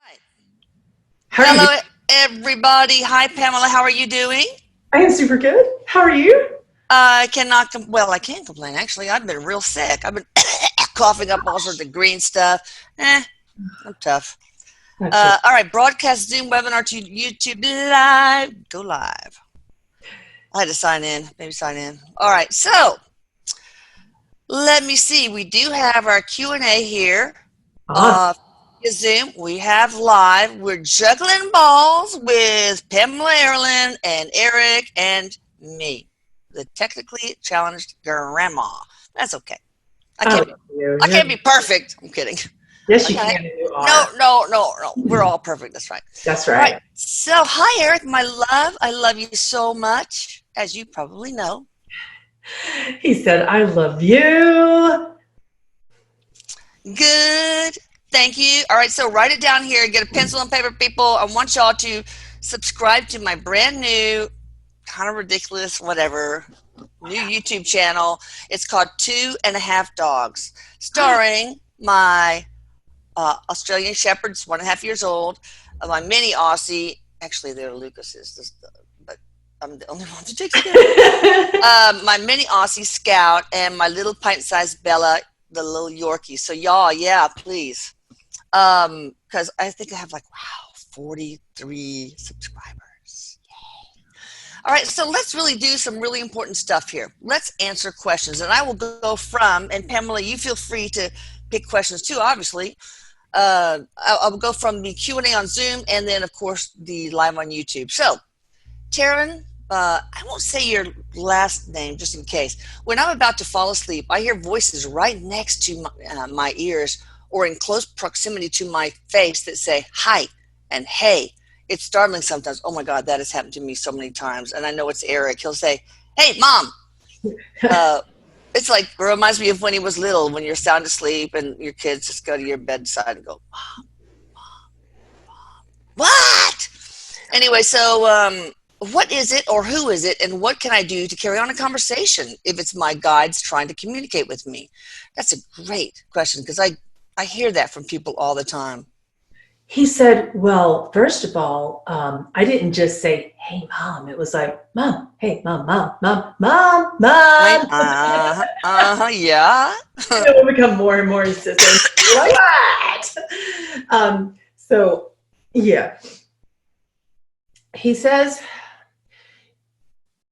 Right. How are you? Hello, everybody. Hi, Pamela. How are you doing? I am super good. How are you? I cannot, well, I can complain. Actually, I've been real sick. I've been coughing up all sorts of green stuff. I'm tough. Gotcha. All right, broadcast Zoom webinar to YouTube live. Go live. I had to sign in. Maybe sign in. All right, so let me see. We do have our Q&A here. Awesome. Zoom. We have live. We're juggling balls with Pamela Aaralyn and Erik and me, the technically challenged grandma. That's okay. I I can't. love you. I can't be perfect. I'm kidding. Yes, you Okay. can. You No, are. no, no, no. We're all perfect. That's right. That's All right. right. So, hi, Erik, my love. I love you so much, as you probably know. He said, I love you. Good. Thank you. All right, so write it down here. Get a pencil and paper, people. I want y'all to subscribe to my brand new, kind of ridiculous, whatever, new YouTube channel. It's called 2.5 Dogs, starring my Australian Shepherds, 1.5 years old, my mini Aussie. Actually, they're Lucas's, but I'm the only one that takes care of my mini Aussie Scout and my little pint-sized Bella, the little Yorkie. So y'all, yeah, please. Because I think I have 43 subscribers. Yay. All right, so let's really do some really important stuff here. Let's answer questions, and I will go from, and Pamela, you feel free to pick questions too, obviously. I will go from the Q&A on Zoom, and then, of course, the live on YouTube. So, Taryn, I won't say your last name just in case. When I'm about to fall asleep, I hear voices right next to my ears or in close proximity to my face that say hi and hey. It's startling sometimes. Oh my God, that has happened to me so many times. And I know it's Erik. He'll say, hey, Mom. It's like, it reminds me of when he was little, when you're sound asleep and your kids just go to your bedside and go, Mom, Mom, Mom. What? Anyway, so what is it or who is it and what can I do to carry on a conversation if it's my guides trying to communicate with me? That's a great question because I hear that from people all the time. He said, well, first of all, I didn't just say, hey, Mom. It was like, Mom, hey, Mom, Mom, Mom, Mom, Mom. Yeah. It will become more and more insistent. Like, what? So, yeah. He says,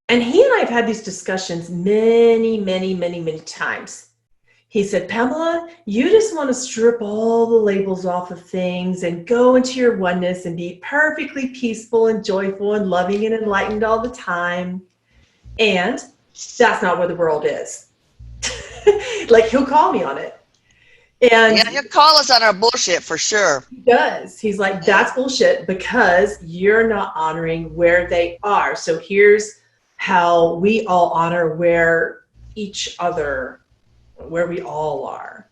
and he and I have had these discussions many, many, many, many times. He said, Pamela, you just want to strip all the labels off of things and go into your oneness and be perfectly peaceful and joyful and loving and enlightened all the time. And that's not where the world is. Like, he'll call me on it. And yeah, he'll call us on our bullshit for sure. He does. He's like, that's bullshit because you're not honoring where they are. So here's how we all honor where each other, where we all are.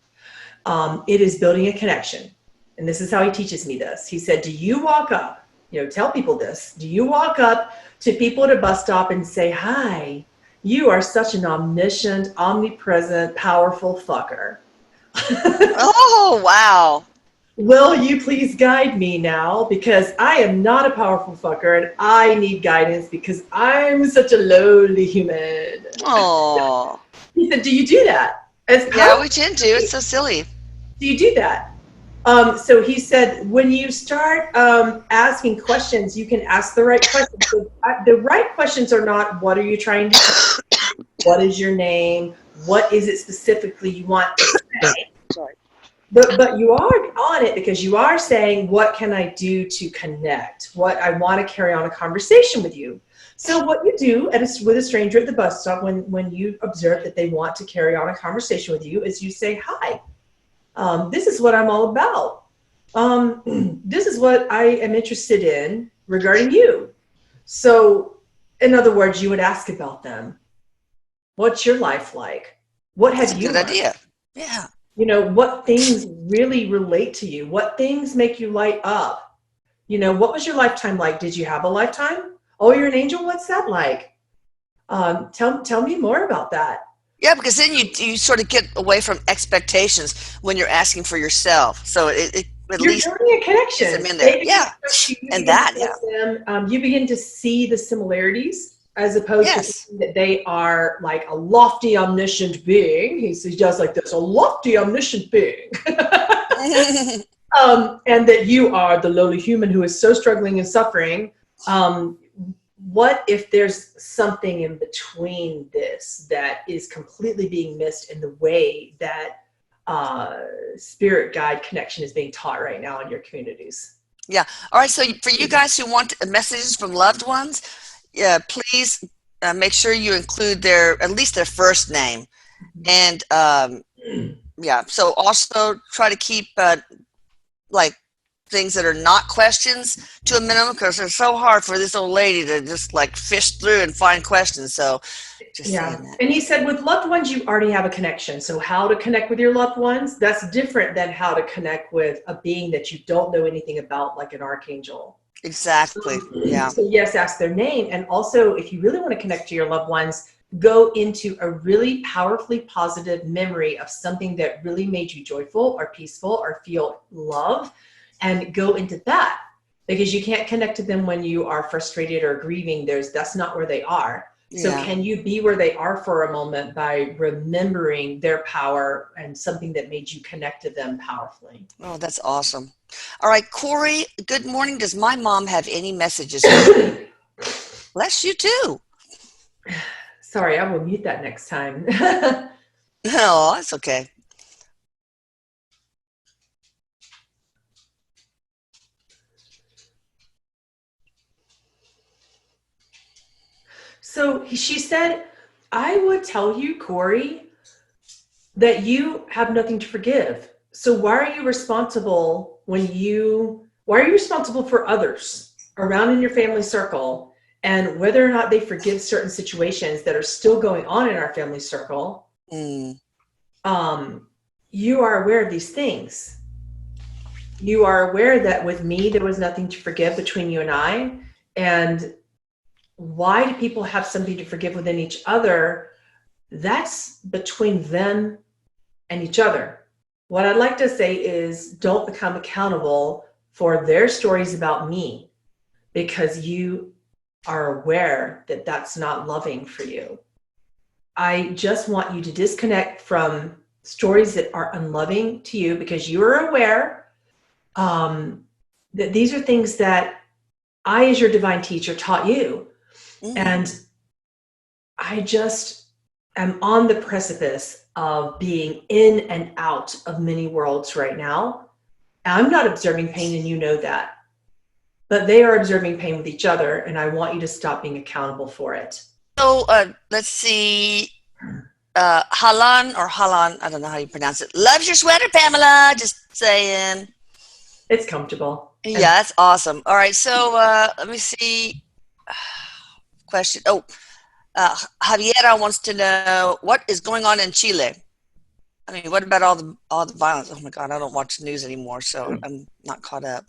It is building a connection. And this is how he teaches me this. He said, do you walk up, tell people this. Do you walk up to people at a bus stop and say, hi, you are such an omniscient, omnipresent, powerful fucker. Oh, wow. Will you please guide me now? Because I am not a powerful fucker and I need guidance because I'm such a lowly human. Oh. He said, do you do that? Yeah, we tend to. It's so silly. Do you do that? So he said, when you start asking questions, you can ask the right questions. So the right questions are not, what are you trying to do? What is your name? What is it specifically you want to say? Sorry. But you are on it because you are saying, what can I do to connect? What I want to carry on a conversation with you. So what you do with a stranger at the bus stop when you observe that they want to carry on a conversation with you is you say, hi, this is what I'm all about. This is what I am interested in regarding you. So in other words, you would ask about them. What's your life like? What have you Good idea. Yeah. What things really relate to you? What things make you light up? What was your lifetime like? Did you have a lifetime? Oh, you're an angel. What's that like? Tell me more about that. Yeah, because then you sort of get away from expectations when you're asking for yourself. So it at You're least building a connection. get them in there. Yeah. And that, You begin to see the similarities as opposed to yes. thinking that they are like a lofty, omniscient being. He suggests like this, a lofty, omniscient being. And that you are the lowly human who is so struggling and suffering. What if there's something in between this that is completely being missed in the way that spirit guide connection is being taught right now in your communities? Yeah. All right. So for you guys who want messages from loved ones, please make sure you include at least their first name. And yeah. So also try to keep like things that are not questions to a minimum, because it's so hard for this old lady to just like fish through and find questions. So just saying that. And he said with loved ones, you already have a connection. So how to connect with your loved ones, that's different than how to connect with a being that you don't know anything about, like an archangel. Exactly. Yeah. So yes, ask their name. And also, if you really want to connect to your loved ones, go into a really powerfully positive memory of something that really made you joyful or peaceful or feel love, and go into that, because you can't connect to them when you are frustrated or grieving. That's not where they are. So can you be where they are for a moment by remembering their power and something that made you connect to them powerfully? Oh, that's awesome. All right, Corey, good morning. Does my mom have any messages? Bless you too. Sorry, I will mute that next time. No, that's okay. So she said, I would tell you, Corey, that you have nothing to forgive. So why are you responsible for others around in your family circle, and whether or not they forgive certain situations that are still going on in our family circle? You are aware of these things. You are aware that with me, there was nothing to forgive between you and I. And why do people have something to forgive within each other? That's between them and each other. What I'd like to say is, don't become accountable for their stories about me, because you are aware that that's not loving for you. I just want you to disconnect from stories that are unloving to you, because you are aware that these are things that I, as your divine teacher, taught you. And I just am on the precipice of being in and out of many worlds right now. I'm not observing pain, and you know that. But they are observing pain with each other, and I want you to stop being accountable for it. So let's see. Halan, I don't know how you pronounce it. Loves your sweater, Pamela. Just saying. It's comfortable. Yeah, that's awesome. All right, so let me see. Question. Javiera wants to know what is going on in Chile. I mean, what about all the violence? Oh my God, I don't watch the news anymore, so I'm not caught up.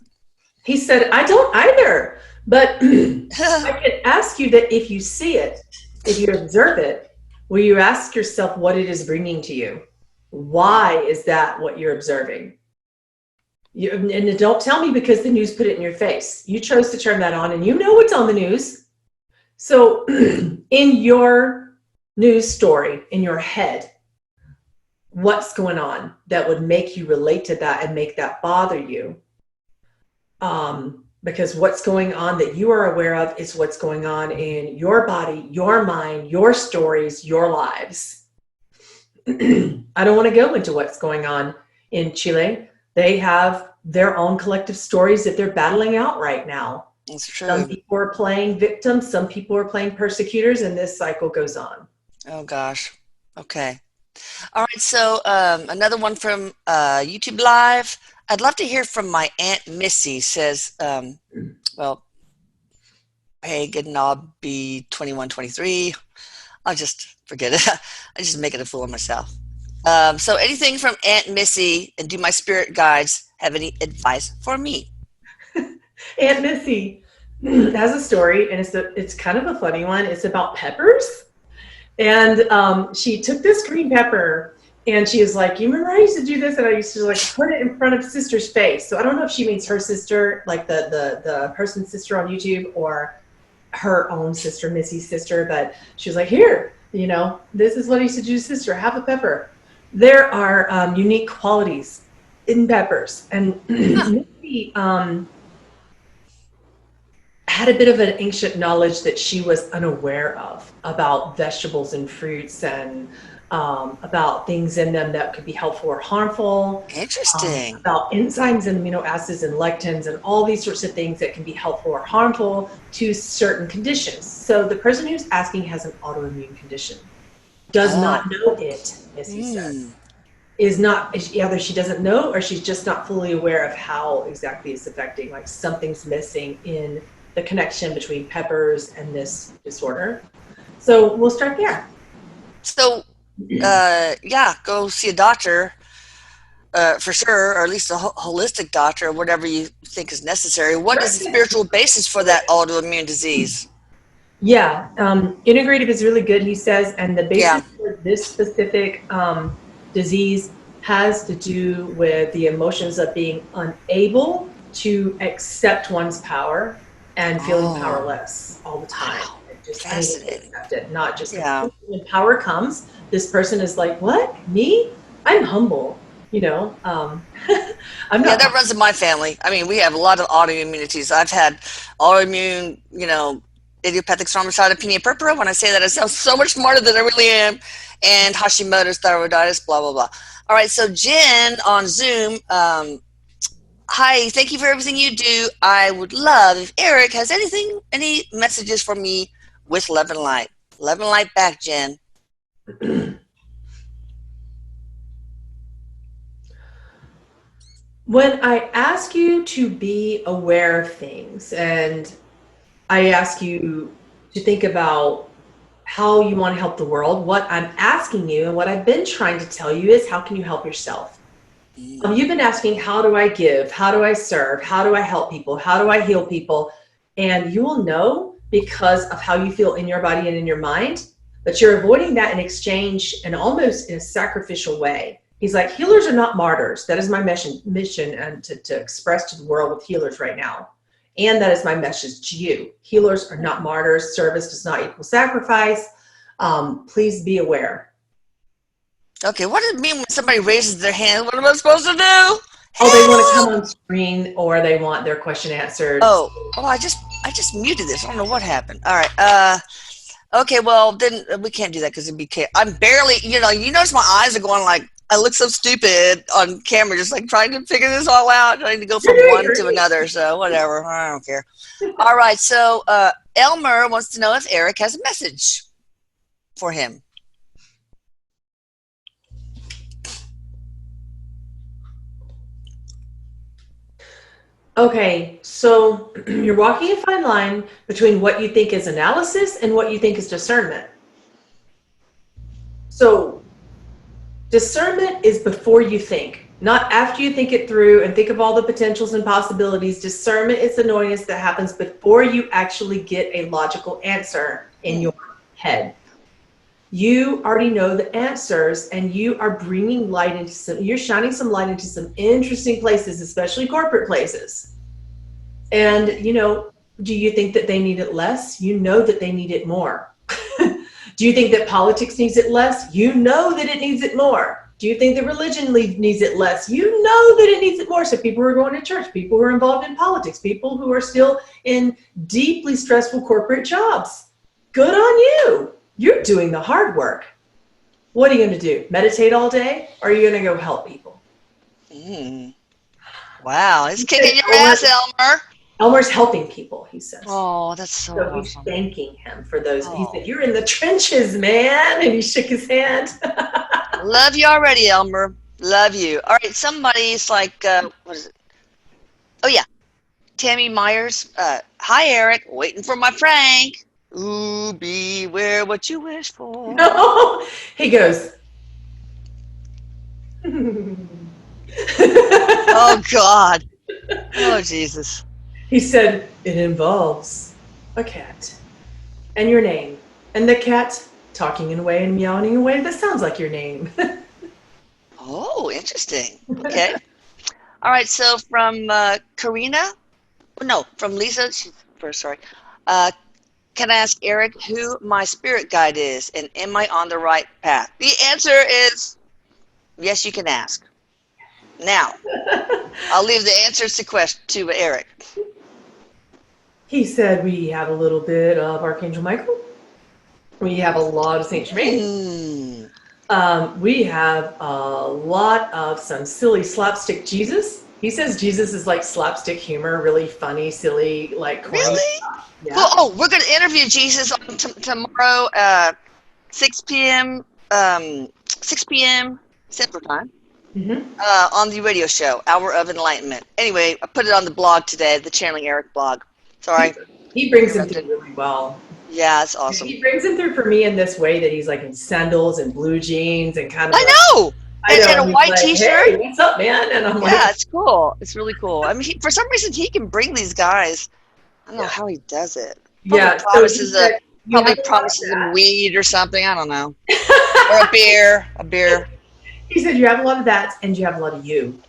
He said, I don't either, but I can ask you that if you see it, if you observe it, will you ask yourself what it is bringing to you? Why is that what you're observing? And don't tell me because the news put it in your face. You chose to turn that on, and you know what's on the news. So in your news story, in your head, what's going on that would make you relate to that and make that bother you? Because what's going on that you are aware of is what's going on in your body, your mind, your stories, your lives. I don't want to go into what's going on in Chile. They have their own collective stories that they're battling out right now. That's true. Some people are playing victims, some people are playing persecutors, and this cycle goes on. Oh gosh. Okay. All right. So another one from YouTube Live. I'd love to hear from my Aunt Missy. Says, well, hey, good, and I'll be 21, 23. I'll just forget it. I just making a fool of myself. So anything from Aunt Missy, and do my spirit guides have any advice for me? Aunt Missy has a story, and it's kind of a funny one. It's about peppers. And she took this green pepper And she was like, you remember I used to do this? And I used to like put it in front of sister's face. So I don't know if she means her sister, like the person's sister on YouTube, or her own sister, Missy's sister. But she was like, here, you know, this is what I used to do to sister, have a pepper. There are unique qualities in peppers. And Missy had a bit of an ancient knowledge that she was unaware of about vegetables and fruits, and about things in them that could be helpful or harmful. Interesting. About enzymes and amino acids and lectins and all these sorts of things that can be helpful or harmful to certain conditions. So the person who's asking has an autoimmune condition, does not know it, as he says. Is not, either she doesn't know or she's just not fully aware of how exactly it's affecting. Like something's missing in the connection between peppers and this disorder. So we'll start there. So, yeah, go see a doctor for sure, or at least a holistic doctor, or whatever you think is necessary. What is the spiritual basis for that autoimmune disease? Yeah, integrative is really good, he says, and the basis for this specific disease has to do with the emotions of being unable to accept one's power and feeling powerless all the time. Wow. Just Fascinating. accept it, not just when power comes, this person is like, what? Me? I'm humble, you know. I'm not. That runs in my family. I mean, we have a lot of autoimmunities. I've had autoimmune, you know, idiopathic thrombocytopenia purpura. When I say that, I sound so much smarter than I really am. And Hashimoto's thyroiditis, blah, blah, blah. All right, so Jen on Zoom, hi, thank you for everything you do. I would love if Erik has any messages for me with love and light. Love and light back, Jen. When I ask you to be aware of things, and I ask you to think about how you want to help the world, what I'm asking you and what I've been trying to tell you is, how can you help yourself? You've been asking, how do I give? How do I serve? How do I help people? How do I heal people? And you will know because of how you feel in your body and in your mind, but you're avoiding that in exchange and almost in a sacrificial way. He's like, healers are not martyrs. That is my mission and to express to the world with healers right now. And that is my message to you. Healers are not martyrs. Service does not equal sacrifice. Please be aware. Okay, what does it mean when somebody raises their hand? What am I supposed to do? Oh, they want to come on screen, or they want their question answered. Oh, I just muted this. I don't know what happened. All right. Okay, well, then we can't do that because it'd be I'm barely, you notice my eyes are going like, I look so stupid on camera, just like trying to figure this all out, trying to go from one to another. So whatever, I don't care. All right, so Elmer wants to know if Erik has a message for him. Okay, so you're walking a fine line between what you think is analysis and what you think is discernment. So discernment is before you think, not after you think it through and think of all the potentials and possibilities. Discernment is the knowingness that happens before you actually get a logical answer in your head. You already know the answers, and you are bringing light into you're shining some light into some interesting places, especially corporate places. And, do you think that they need it less? You know that they need it more. Do you think that politics needs it less? You know that it needs it more. Do you think that religion needs it less? You know that it needs it more. So people who are going to church, people who are involved in politics, people who are still in deeply stressful corporate jobs, good on you. You're doing the hard work. What are you going to do? Meditate all day? Or are you going to go help people? Wow, it's kicking your ass, Elmer. Elmer's helping people, he says. Oh, that's so awesome. He's thanking him for those. He said, you're in the trenches, man. And he shook his hand. Love you already, Elmer. Love you. All right, somebody's like, what is it? Oh, yeah. Tammy Myers. Hi, Erik. Waiting for my Frank. Ooh, beware what you wish for. No, he goes. Oh, God. Oh, Jesus. He said, it involves a cat and your name. And the cat talking away and meowing away. That sounds like your name. Oh, interesting. Okay. All right. So from Karina, no, from Lisa. She's first. Sorry. Uh, can I ask Erik who my spirit guide is, and am I on the right path? The answer is yes. You can ask. Now, I'll leave the answers to Erik. He said we have a little bit of Archangel Michael. We have a lot of Saint Germain. We have a lot of some silly slapstick Jesus. He says Jesus is like slapstick humor, really funny, silly, like corny. Really? Yeah. Well, oh, we're going to interview Jesus on tomorrow, 6 p.m. 6 p.m. Central Time. On the radio show, Hour of Enlightenment. Anyway, I put it on the blog today, the Channeling Erik blog. Sorry. He brings him through really well. Yeah, it's awesome. He brings him through for me in this way that he's like in sandals and blue jeans and kind of. I know! And a white t-shirt. Hey, what's up, man? And I'm like, yeah, it's cool. It's really cool. I mean, for some reason, he can bring these guys. I don't know how he does it. Probably promises them weed or something. I don't know. Or a beer. He said you have a lot of that and you have a lot of you.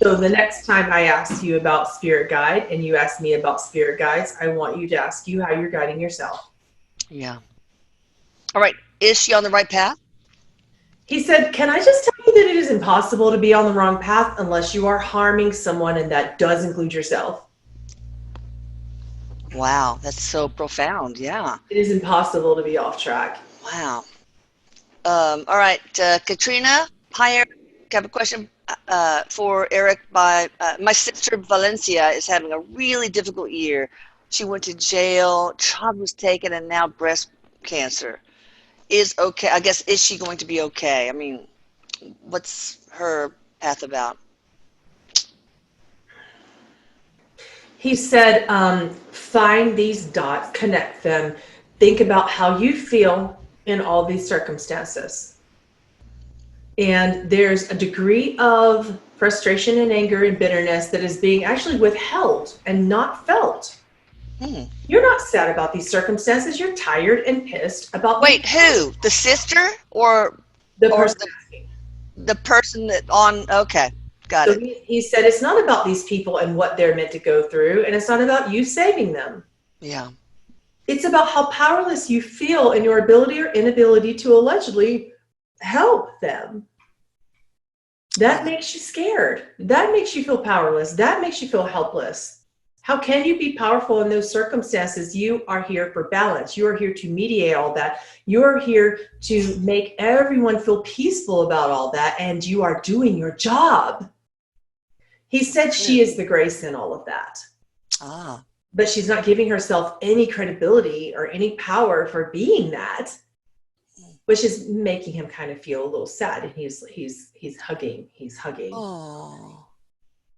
So the next time I ask you about spirit guide and you ask me about spirit guides, I want you to ask you how you're guiding yourself. Yeah. All right. Is she on the right path? He said, can I just tell you that it is impossible to be on the wrong path unless you are harming someone, and that does include yourself. Wow. That's so profound. Yeah. It is impossible to be off track. Wow. All right. Katrina, hi, Erik. I have a question for Erik. My sister Valencia is having a really difficult year. She went to jail, child was taken, and now breast cancer. Is she going to be okay? I mean, what's her path about? He said, find these dots, connect them, think about how you feel in all these circumstances. And there's a degree of frustration and anger and bitterness that is being actually withheld and not felt. You're not sad about these circumstances. You're tired and pissed about. Wait, who? The sister or the person? The person that on? Okay, got it. He said it's not about these people and what they're meant to go through, and it's not about you saving them. Yeah. It's about how powerless you feel in your ability or inability to allegedly help them. That makes you scared. That makes you feel powerless. That makes you feel helpless. How can you be powerful in those circumstances? You are here for balance. You are here to mediate all that. You are here to make everyone feel peaceful about all that, and you are doing your job. He said she is the grace in all of that. But she's not giving herself any credibility or any power for being that, which is making him kind of feel a little sad. And he's hugging. Oh.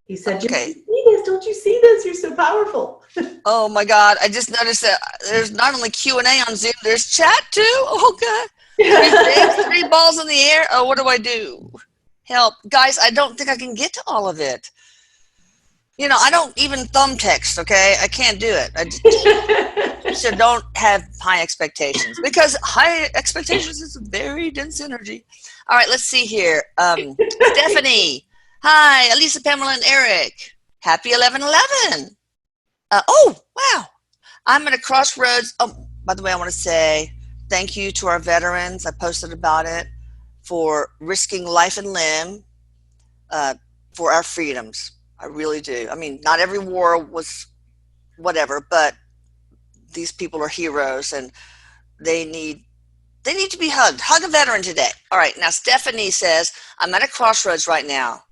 He said, don't you see this? You're so powerful. Oh my God. I just noticed that there's not only Q&A on Zoom, there's chat too. Oh God. Three balls in the air. Oh, what do I do? Help. Guys, I don't think I can get to all of it. You know, I don't even thumb text, okay? I can't do it. So don't have high expectations, because high expectations is a very dense energy. All right, let's see here. Stephanie. Hi, Elisa, Pamela, and Erik. Happy 11/11. Oh, wow. I'm at a crossroads. Oh, by the way, I want to say thank you to our veterans. I posted about it, for risking life and limb for our freedoms. I really do. I mean, not every war was whatever, but these people are heroes, and they need to be hugged. Hug a veteran today. All right. Now, Stephanie says, I'm at a crossroads right now.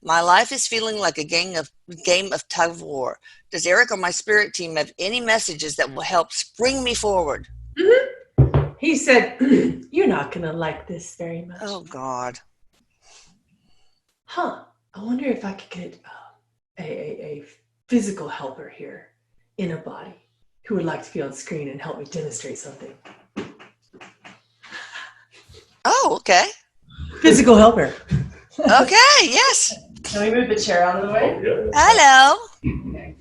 My life is feeling like a game of tug of war. Does Erik or my spirit team have any messages that will help spring me forward? Mm-hmm. He said, you're not going to like this very much. Oh, God. I wonder if I could get a physical helper here in a body who would like to be on screen and help me demonstrate something. Oh, okay. Physical helper. Okay, yes. Can we move the chair out of the way? Oh, yeah. Hello. Okay.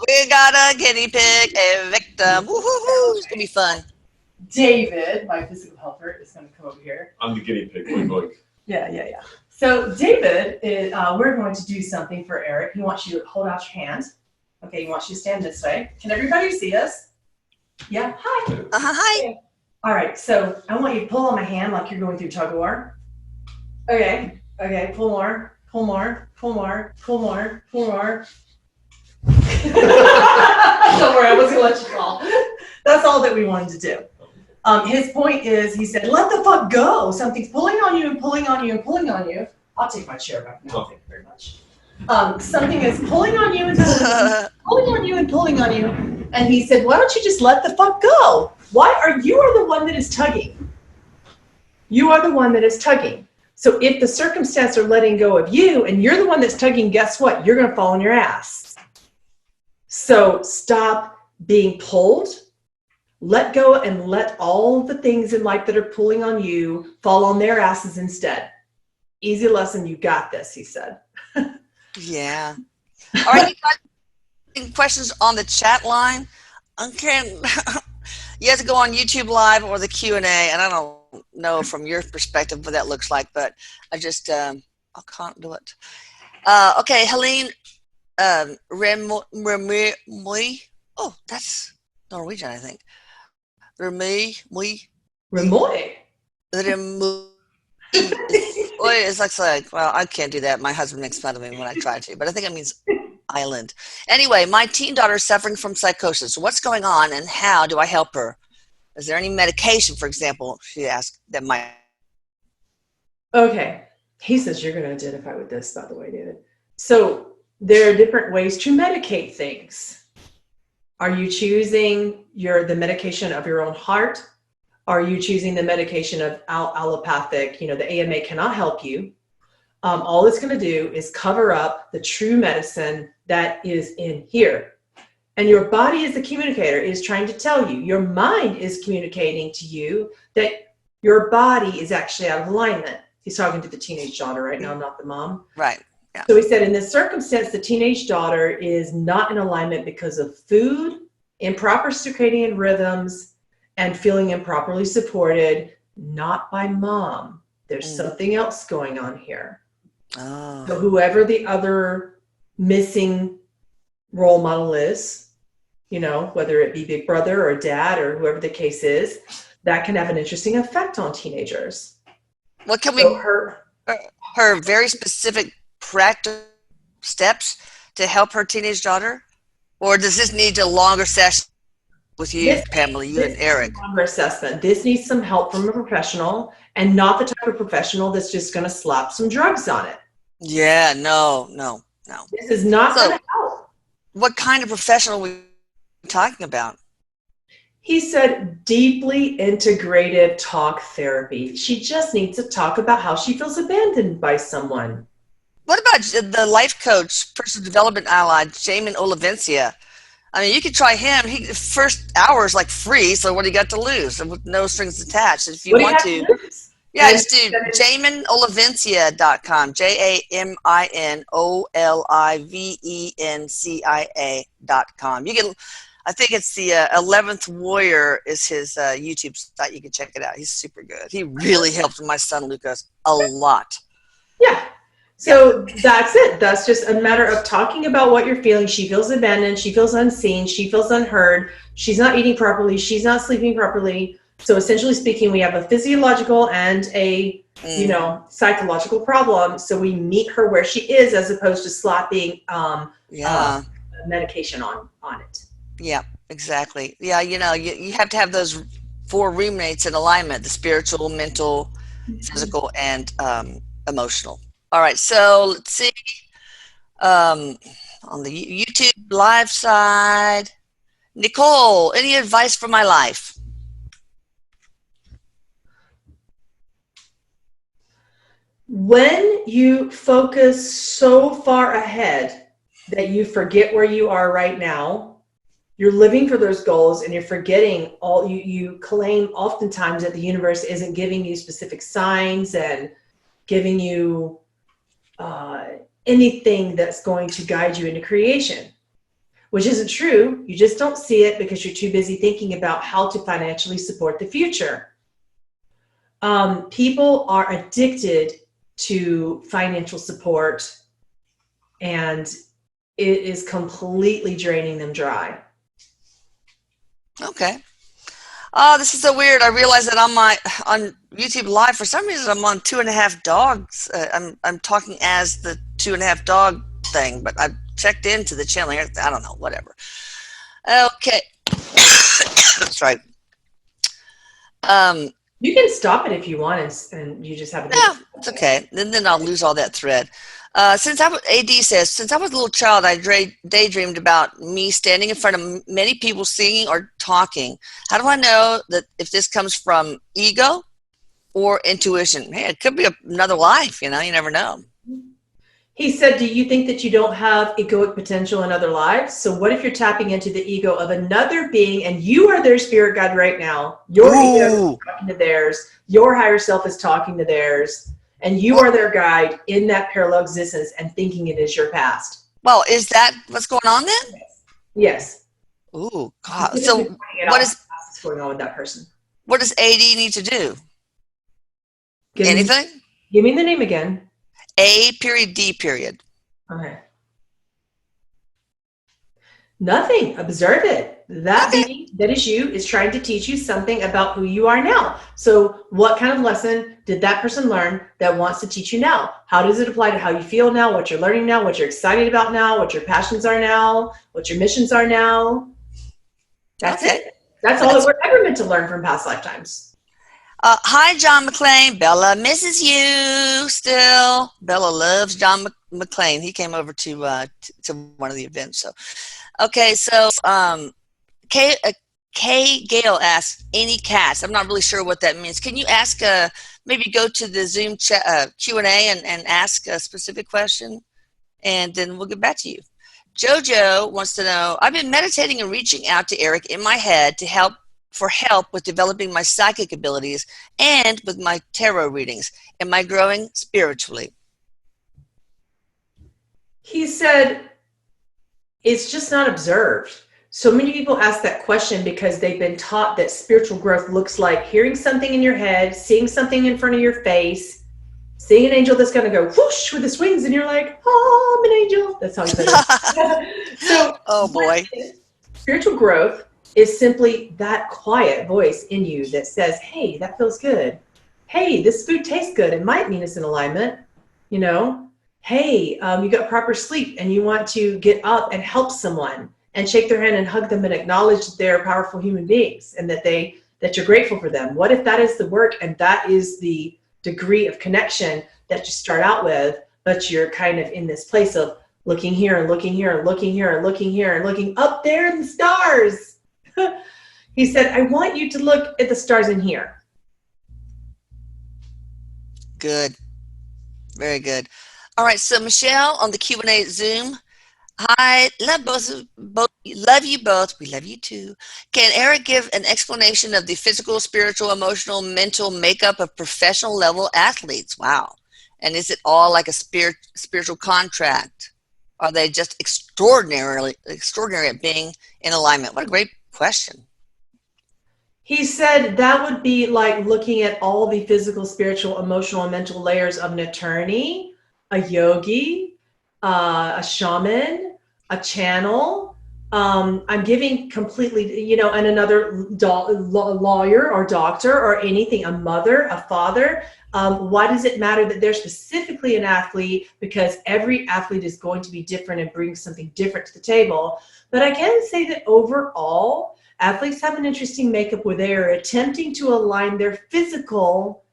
We got a guinea pig, a victim. Woo-hoo-hoo. It's going to be fun. David, my physical helper, is going to come over here. I'm the guinea pig. Like, Yeah. So David, we're going to do something for Erik. He wants you to hold out your hand. Okay, he wants you to stand this way. Can everybody see us? Yeah, hi. Hi. Okay. All right, so I want you to pull on my hand like you're going through tug of war. Okay, pull more, pull more, pull more, pull more, pull more. Don't worry, I wasn't gonna let you fall. That's all that we wanted to do. His point is, he said, let the fuck go. Something's pulling on you and pulling on you and pulling on you. I'll take my chair back now. Thank you very much. Something is pulling on you and pulling on you and pulling on you. And he said, why don't you just let the fuck go? You are the one that is tugging. You are the one that is tugging. So if the circumstance are letting go of you and you're the one that's tugging, guess what? You're going to fall on your ass. So stop being pulled. Let go and let all the things in life that are pulling on you fall on their asses instead. Easy lesson. You got this, he said. Yeah. All right, you guys, any questions on the chat line? Okay. You have to go on YouTube Live or the Q&A, and I don't know from your perspective what that looks like, but I just, I can't do it. Okay, Helene Remoy. Oh, that's Norwegian, I think. Remoy. It's like, well, I can't do that. My husband makes fun of me when I try to, but I think it means island. Anyway, my teen daughter is suffering from psychosis. What's going on and how do I help her? Is there any medication, for example, she asked, that might... Okay. He says you're going to identify with this, by the way, David. So there are different ways to medicate things. Are you choosing the medication of your own heart? Are you choosing the medication of allopathic? The AMA cannot help you. All it's going to do is cover up the true medicine that is in here. And your body is the communicator. It is trying to tell you. Your mind is communicating to you that your body is actually out of alignment. He's talking to the teenage daughter right now, not the mom. Right. Yeah. So he said in this circumstance, the teenage daughter is not in alignment because of food, improper circadian rhythms, and feeling improperly supported, not by mom. There's something else going on here. Oh. So whoever the other missing role model is, whether it be big brother or dad or whoever the case is, that can have an interesting effect on teenagers. What can her very specific practical steps to help her teenage daughter? Or does this need a longer session with you, Pamela, you and Erik? Longer assessment. This needs some help from a professional, and not the type of professional that's just going to slap some drugs on it. Yeah, no. This is not going to help. What kind of professional are we talking about? He said deeply integrative talk therapy. She just needs to talk about how she feels abandoned by someone. What about the life coach, personal development ally, Jamin Olivencia? I mean, you could try him. First hour is like free, so what do you got to lose? And with no strings attached. If you want to, just do JaminOlivencia.com. JaminOlivencia.com. You can, I think it's the 11th Warrior is his YouTube site. You can check it out. He's super good. He really helped my son Lucas a lot. Yeah. So that's it. That's just a matter of talking about what you're feeling. She feels abandoned. She feels unseen. She feels unheard. She's not eating properly. She's not sleeping properly. So essentially speaking, we have a physiological and a, psychological problem. So we meet her where she is as opposed to slapping medication on it. Yeah, exactly. Yeah, you have to have those 4 roommates in alignment: the spiritual, mental, physical, and emotional. All right, so let's see. On the YouTube live side, Nicole, any advice for my life? When you focus so far ahead that you forget where you are right now, you're living for those goals and you're forgetting you claim oftentimes that the universe isn't giving you specific signs and giving you anything that's going to guide you into creation, which isn't true. You just don't see it because you're too busy thinking about how to financially support the future. People are addicted to financial support, and it is completely draining them dry. Okay. Oh, this is so weird. I realized that on YouTube Live, for some reason, I'm on 2.5 dogs. I'm talking as the 2.5 dog thing, but I've checked into the channel here. I don't know, whatever. Okay. That's right. You can stop it if you want, and you just have it. No, it's okay. Then I'll lose all that thread. AD says, since I was a little child, I daydreamed about me standing in front of many people singing or talking. How do I know that if this comes from ego or intuition? Hey, it could be another life, you never know. He said, do you think that you don't have egoic potential in other lives? So what if you're tapping into the ego of another being and you are their spirit guide right now? Your ego is talking to theirs. Your higher self is talking to theirs. And you are their guide in that parallel existence and thinking it is your past. Well, is that what's going on then? Yes. Ooh, God. So what's going on with that person? What does AD need to do? Anything? Give me the name again. A.D. Okay. Nothing. Observe it. That being that is you is trying to teach you something about who you are now. So what kind of lesson did that person learn that wants to teach you now? How does it apply to how you feel now, what you're learning now, what you're excited about now, what your passions are now, what your missions are now? That's it. That's all that we're ever meant to learn from past lifetimes. Hi, John McClain. Bella misses you still. Bella loves John McClain. He came over to one of the events. So, okay. So, Kay Gale asks, any cats? I'm not really sure what that means. Can you ask, maybe go to the Zoom chat, Q&A and ask a specific question, and then we'll get back to you. Jojo wants to know, I've been meditating and reaching out to Erik in my head for help with developing my psychic abilities and with my tarot readings. Am I growing spiritually? He said, it's just not observed. So many people ask that question because they've been taught that spiritual growth looks like hearing something in your head, seeing something in front of your face, seeing an angel that's going to go whoosh with its wings, and you're like, oh, I'm an angel. That's how he said it. So, oh boy. Spiritual growth is simply that quiet voice in you that says, hey, that feels good. Hey, this food tastes good. It might mean it's in alignment. Hey, you got proper sleep and you want to get up and help someone and shake their hand and hug them and acknowledge that they're powerful human beings and that you're grateful for them. What if that is the work and that is the degree of connection that you start out with, but you're kind of in this place of looking here and looking here and looking here and looking here and looking up there in the stars. He said, I want you to look at the stars in here. Good. Very good. All right. So Michelle on the Q&A Zoom. Hi, love you both. We love you too. Can Erik give an explanation of the physical, spiritual, emotional, mental makeup of professional level athletes? Wow. And is it all like a spiritual contract? Are they just extraordinary at being in alignment? What a great question. He said that would be like looking at all the physical, spiritual, emotional, and mental layers of an attorney, a yogi, a shaman, a channel. I'm giving completely, and another lawyer or doctor or anything, a mother, a father. Why does it matter that they're specifically an athlete? Because every athlete is going to be different and bring something different to the table. But I can say that overall, athletes have an interesting makeup where they are attempting to align their physical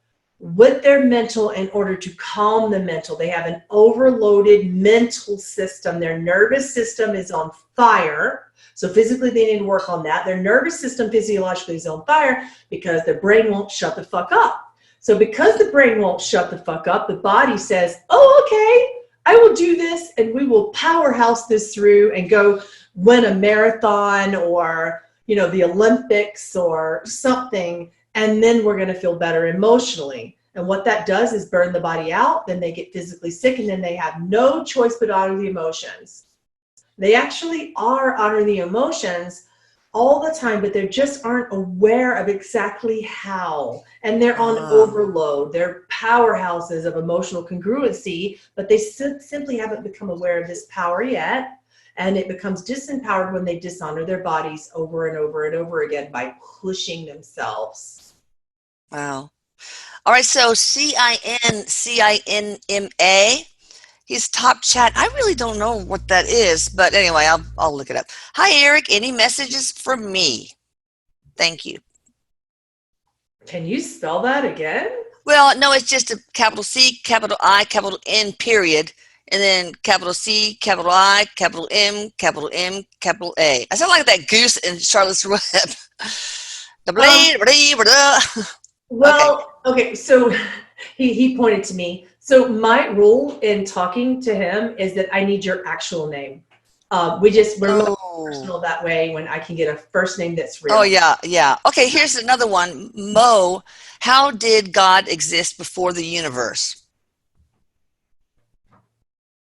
with their mental in order to calm the mental. They have an overloaded mental system. Their nervous system is on fire. So physically they need to work on that. Their nervous system physiologically is on fire because their brain won't shut the fuck up. So because the brain won't shut the fuck up, the body says, oh, okay, I will do this and we will powerhouse this through and go win a marathon or, the Olympics or something. And then we're going to feel better emotionally. And what that does is burn the body out. Then they get physically sick and then they have no choice but honor the emotions. They actually are honoring the emotions, all the time, but they just aren't aware of exactly how. And they're on Ah, overload. They're powerhouses of emotional congruency, but they simply haven't become aware of this power yet. And it becomes disempowered when they dishonor their bodies over and over and over again by pushing themselves. wow. All right, so CINCINMA, his top chat. I really don't know what that is, but anyway, I'll look it up. Hi, Erik. Any messages for me? Thank you. Can you spell that again? Well, no, it's just a capital C, capital I, capital N, period, and then capital C, capital I, capital M, capital M, capital A. I sound like that goose in Charlotte's Web. The Um, blade, blah, blah, blah. Okay. Well, okay, so he pointed to me. So my rule in talking to him is that I need your actual name. We're really Oh. personal that way when I can get a first name that's Oh, real. yeah, yeah. Okay, here's another one. Mo, how did God exist before the universe?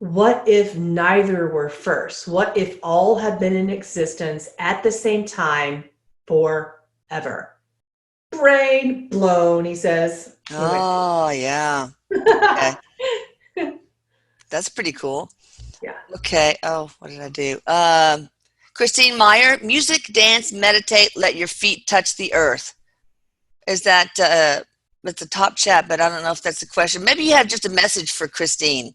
What if neither were first? What if all have been in existence at the same time forever? Brain blown, he says. Anyway. Oh, yeah. Okay. That's pretty cool. Yeah. Okay. Oh, what did I do? Christine Meyer, music, dance, meditate, let your feet touch the earth. Is that, that's a top chat, but I don't know if that's the question. Maybe you have just a message for Christine.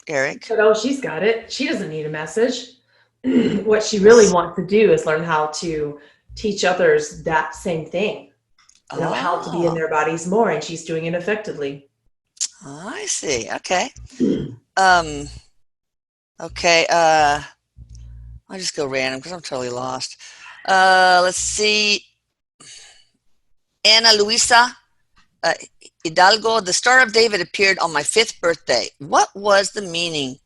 Erik? But oh, she's got it. She doesn't need a message. What she really wants to do is learn how to teach others that same thing. You know, how to be in Oh, their bodies more, and she's doing it effectively. I see. Okay. Um, okay. I'll just go random because I'm totally lost. Let's see. Ana Luisa uh, Hidalgo, the Star of David appeared on my 5th birthday. What was the meaning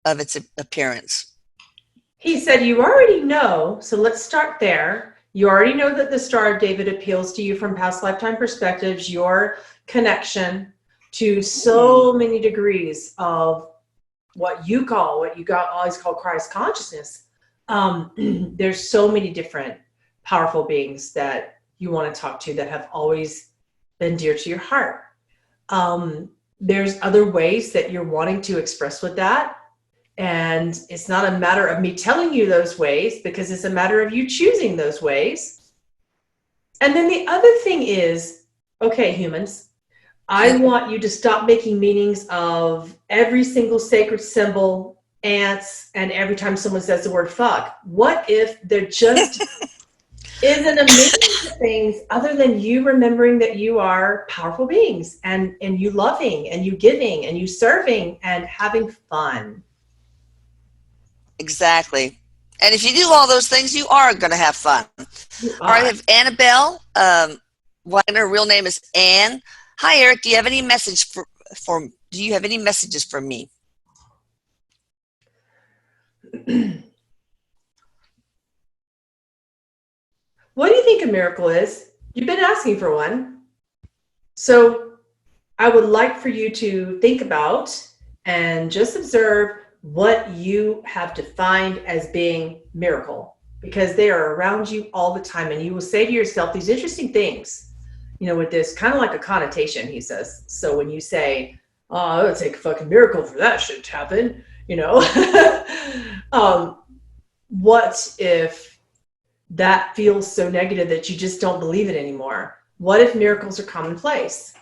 of its appearance? He said, you already know, so let's start there. You already know that the Star of David appeals to you from past lifetime perspectives, your connection to so many degrees of what you always call Christ consciousness. There's so many different powerful beings that you want to talk to that have always been dear to your heart. There's other ways that you're wanting to express with that. And it's not a matter of me telling you those ways, because it's a matter of you choosing those ways. And then the other thing is, okay, humans, I want you to stop making meanings of every single sacred symbol, ants, and every time someone says the word fuck. What if there just isn't a meaning to things other than you remembering that you are powerful beings, and you loving and you giving and you serving and having fun? Exactly. And if you do all those things, you are going to have fun. You All right, I are. have Annabelle. Her real name is Anne. Hi, Erik. Do you have any do you have any messages for me? What do you think a miracle is? You've been asking for one. So I would like for you to think about and just observe what you have defined as being miracle, because they are around you all the time. And you will say to yourself these interesting things, with this kind of like a connotation, he says. So when you say, oh, it would take a fucking miracle for that shit to happen, what if that feels so negative that you just don't believe it anymore? What if miracles are commonplace?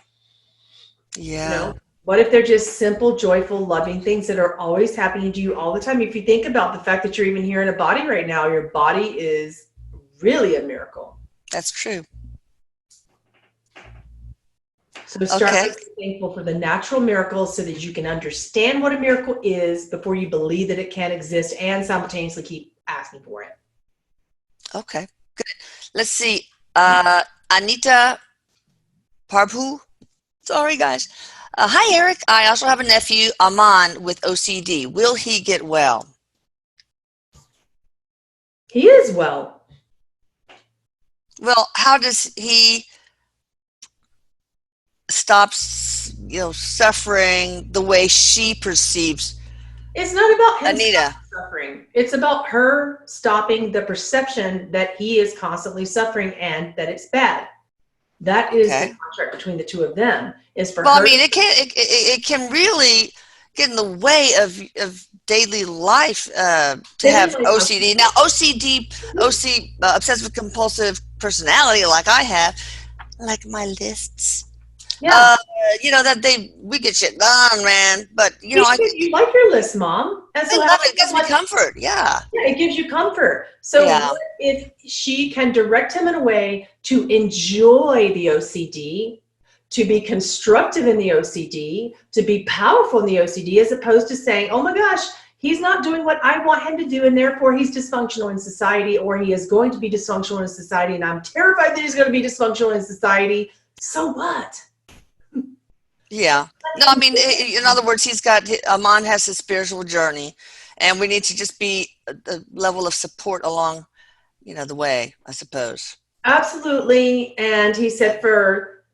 Yeah. What if they're just simple, joyful, loving things that are always happening to you all the time? If you think about the fact that you're even here in a body right now, your body is really a miracle. That's true. So start by being thankful for the natural miracles so that you can understand what a miracle is before you believe that it can exist, and simultaneously keep asking for it. Okay, good. Let's see. Anita Parbhu. Sorry, guys. Hi, Erik. I also have a nephew, Aman, with OCD. Will he get well? He is well. Well, how does he stop, suffering the way she perceives? It's not about him Anita. suffering. It's about her stopping the perception that he is constantly suffering and that it's bad. That is the contract between the two of them. Is for well, her. I mean, it can really get in the way of daily life to have OCD. Now, obsessive compulsive personality, like I have, like my lists. Yeah. You know that we get shit done, man. But you know, you like your list, Mom, and so I love it. It gives me comfort. Yeah. Yeah, it gives you comfort. So what if she can direct him in a way to enjoy the OCD, to be constructive in the OCD, to be powerful in the OCD, as opposed to saying, oh my gosh, he's not doing what I want him to do, and therefore he's dysfunctional in society, or he is going to be dysfunctional in society, and I'm terrified that he's going to be dysfunctional in society. So what? Yeah. No, I mean, in other words, Aman has his spiritual journey, and we need to just be the level of support along, the way, I suppose. Absolutely. And he said for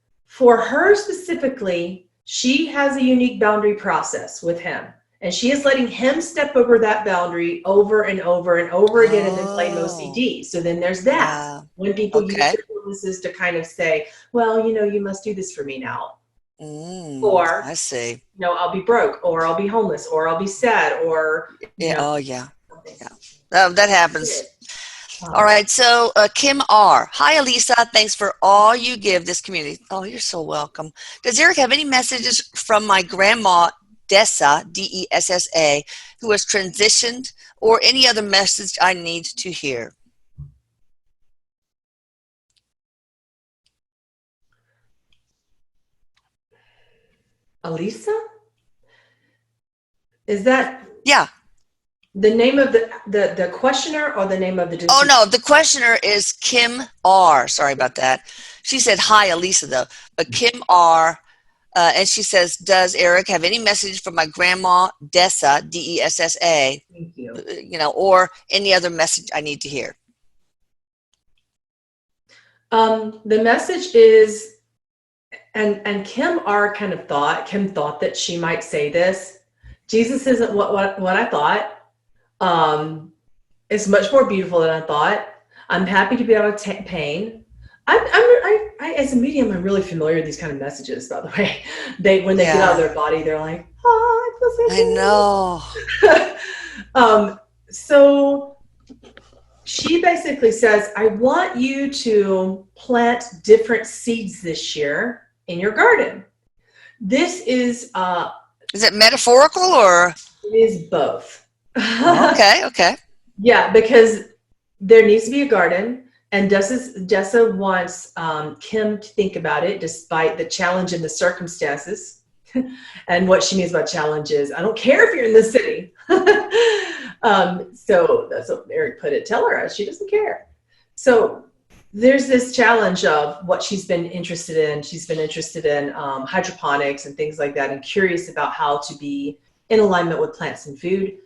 her specifically, she has a unique boundary process with him. And she is letting him step over that boundary over and over and over again and then blame OCD. So then there's that. When people use their illnesses to kind of say, well, you must do this for me now. Or I see. I'll be broke, or I'll be homeless, or I'll be sad, or that happens. All right, so Kim R. Hi, Elisa. Thanks for all you give this community. Oh, you're so welcome. Does Erik have any messages from my grandma, Dessa, Dessa, who has transitioned, or any other message I need to hear? Elisa? Is that the name of the questioner, or the name of the Oh no, the questioner is Kim R. Sorry about that. She said hi, Elisa, though, but Kim R. And she says, does Erik have any message from my grandma, Dessa, Dessa? Thank you. Or any other message I need to hear? The message is, and Kim R. thought that she might say this. Jesus isn't what I thought. It's much more beautiful than I thought. I'm happy to be out of pain. I as a medium, I'm really familiar with these kind of messages, by the way. When they get out of their body, they're like, oh, I feel so good. I know. So she basically says, I want you to plant different seeds this year in your garden. This is it metaphorical, or? It is both. Okay. Yeah, because there needs to be a garden, and Dessa wants Kim to think about it, despite the challenge and the circumstances. And what she means by challenge is, I don't care if you're in the city. So that's what Erik put it. Tell her she doesn't care. So there's this challenge of what she's been interested in. She's been interested in hydroponics and things like that, and curious about how to be in alignment with plants and food.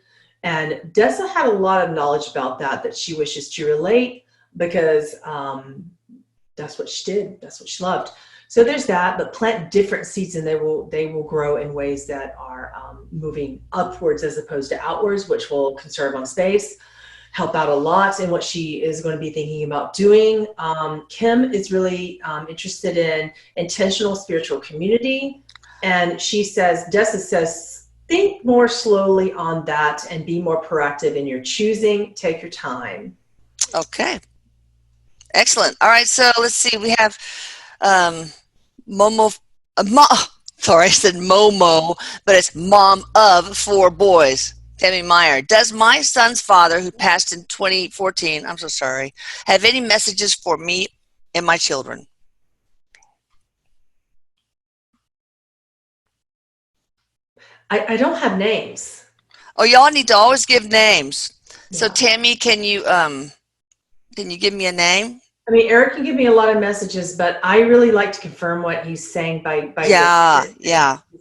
And Dessa had a lot of knowledge about that she wishes to relate, because that's what she did. That's what she loved. So there's that, but plant different seeds, and they will grow in ways that are moving upwards as opposed to outwards, which will conserve on space, help out a lot in what she is going to be thinking about doing. Kim is really interested in intentional spiritual community. And Dessa says, think more slowly on that and be more proactive in your choosing. Take your time. Okay. Excellent. All right. So let's see. We have sorry, I said Momo, but it's mom of 4 boys. Tammy Meyer. Does my son's father, who passed in 2014, I'm so sorry, have any messages for me and my children? I don't have names. Oh, y'all need to always give names. Yeah. So Tammy, can you give me a name? I mean, Erik can give me a lot of messages, but I really like to confirm what he's saying by yeah.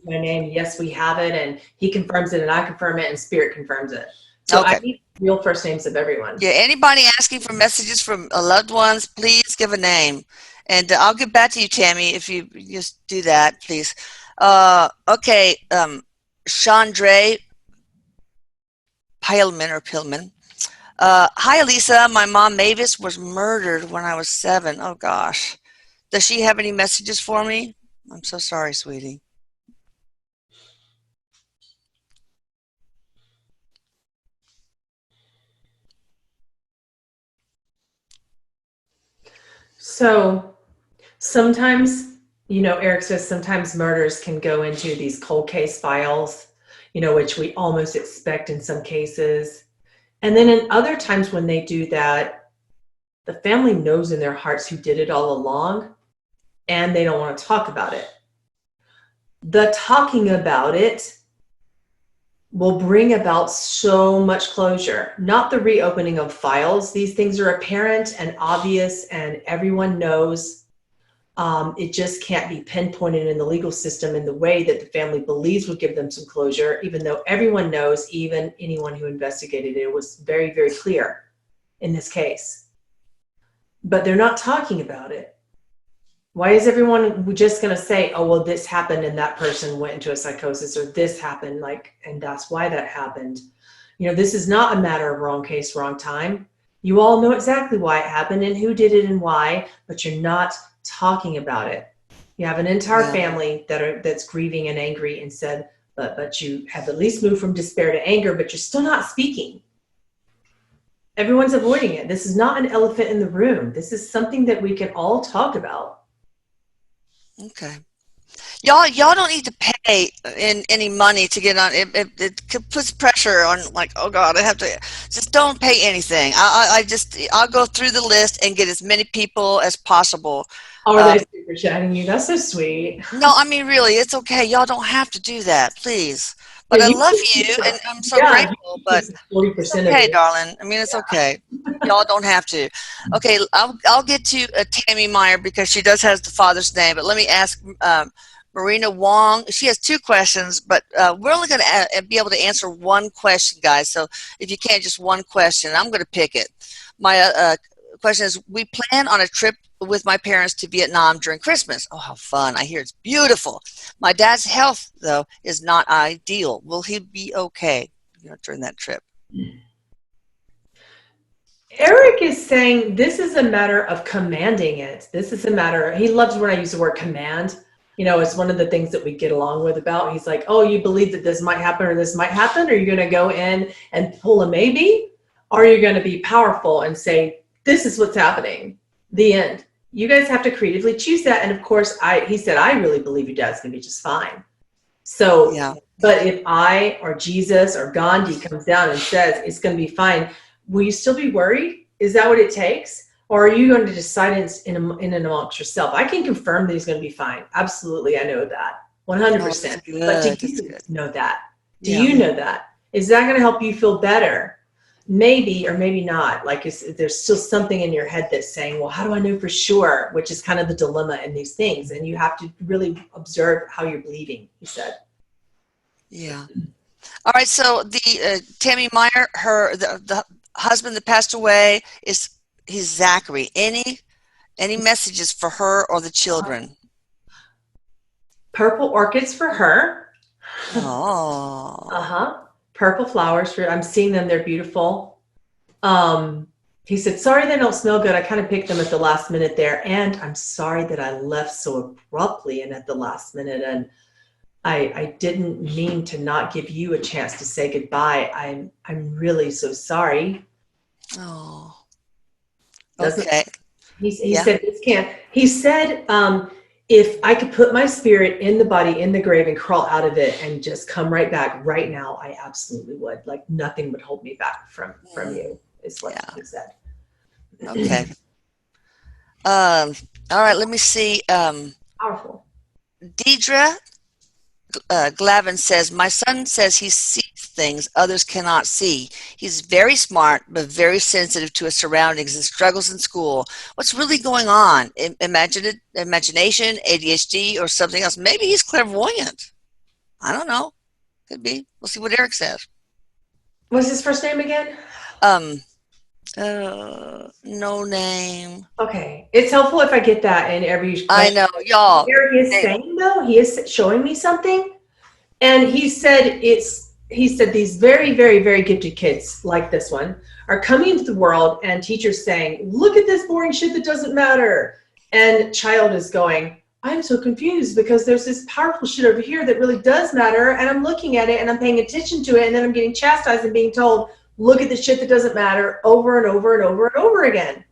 My name. Yes, we have it, and he confirms it, and I confirm it, and Spirit confirms it. So I need real first names of everyone. Yeah, anybody asking for messages from loved ones, please give a name, and I'll get back to you, Tammy, if you just do that, please. Okay, Chandra Pillman or Pillman. Hi, Lisa. My mom, Mavis, was murdered when I was 7. Oh, gosh. Does she have any messages for me? I'm so sorry, sweetie. So sometimes, Eric says sometimes murders can go into these cold case files, which we almost expect in some cases. And then in other times when they do that, the family knows in their hearts who did it all along, and they don't want to talk about it. The talking about it will bring about so much closure, not the reopening of files. These things are apparent and obvious, and everyone knows. It just can't be pinpointed in the legal system in the way that the family believes would give them some closure, even though everyone knows, even anyone who investigated it was very, very clear in this case. But they're not talking about it. Why is everyone just going to say, oh, well, this happened and that person went into a psychosis, or this happened, and that's why that happened? This is not a matter of wrong case, wrong time. You all know exactly why it happened and who did it and why, but you're not talking about it. You have an entire family that's grieving and angry and said, but you have at least moved from despair to anger, but you're still not speaking. Everyone's avoiding it. This is not an elephant in the room. This is something that we can all talk about. Okay. Y'all don't need to pay any money to get on. It puts pressure on, oh God, I have to. Just don't pay anything. I'll go through the list and get as many people as possible. Oh, are they super chatting you? That's so sweet. No, I mean, really, it's okay. Y'all don't have to do that, please. But I love you, and I'm so grateful. But it's okay, darling. I mean, it's okay. Y'all don't have to. Okay, I'll get to Tammy Meyer because she does have the father's name. But let me ask Marina Wong. She has 2 questions, but we're only going to be able to answer one question, guys. So if you can't, just one question. I'm going to pick it. My question is, we plan on a trip with my parents to Vietnam during Christmas. Oh, how fun. I hear it's beautiful. My dad's health, though, is not ideal. Will he be okay during that trip? Erik is saying this is a matter of commanding it. This is a matter, he loves when I use the word command. It's one of the things that we get along with about. He's like, oh, you believe that this might happen or this might happen? Or you're going to go in and pull a maybe? Or are you going to be powerful and say, this is what's happening? The end. You guys have to creatively choose that. And of course, he said, I really believe your dad's going to be just fine. So, yeah. But if I or Jesus or Gandhi comes down and says it's going to be fine, will you still be worried? Is that what it takes? Or are you going to decide in and amongst yourself? I can confirm that he's going to be fine. Absolutely. I know that 100%. But do you know that? Do you know that? Is that going to help you feel better? Maybe or maybe not. There's still something in your head that's saying, well, how do I know for sure? Which is kind of the dilemma in these things. And you have to really observe how you're believing, he said. Yeah. All right. So the Tammy Meyer, the husband that passed away, he's Zachary. Any messages for her or the children? Purple orchids for her. Oh. Purple flowers I'm seeing them. They're beautiful. He said, sorry they don't smell good. I kind of picked them at the last minute there. And I'm sorry that I left so abruptly and at the last minute. And I didn't mean to not give you a chance to say goodbye. I'm really so sorry. Oh. Okay. He said, this can't. He said, if I could put my spirit in the body, in the grave, and crawl out of it and just come right back right now, I absolutely would. Nothing would hold me back from you, is what he said. Okay. All right, let me see. Powerful. Deidre Glavin says, my son says he sees things others cannot see. He's very smart, but very sensitive to his surroundings and struggles in school. What's really going on? Imagination, ADHD, or something else? Maybe he's clairvoyant. I don't know. Could be. We'll see what Erik says. What's his first name again? No name. Okay. It's helpful if I get that in every question. I know, y'all. Erik is saying, though, he is showing me something. And he said he said these very, very, very gifted kids like this one are coming into the world and teachers saying, look at this boring shit that doesn't matter. And child is going, I'm so confused because there's this powerful shit over here that really does matter. And I'm looking at it and I'm paying attention to it. And then I'm getting chastised and being told, look at the shit that doesn't matter over and over and over and over again.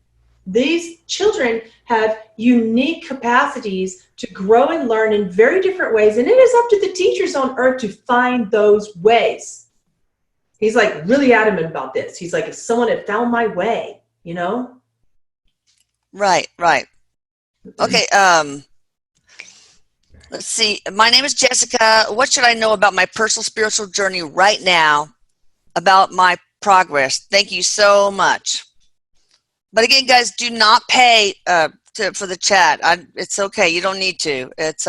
These children have unique capacities to grow and learn in very different ways. And it is up to the teachers on earth to find those ways. He's like really adamant about this. He's like, if someone had found my way, you know? Right. Okay. Let's see. My name is Jessica. What should I know about my personal spiritual journey right now, about my progress? Thank you so much. But again, guys, do not pay for the chat. It's okay. You don't need to. It's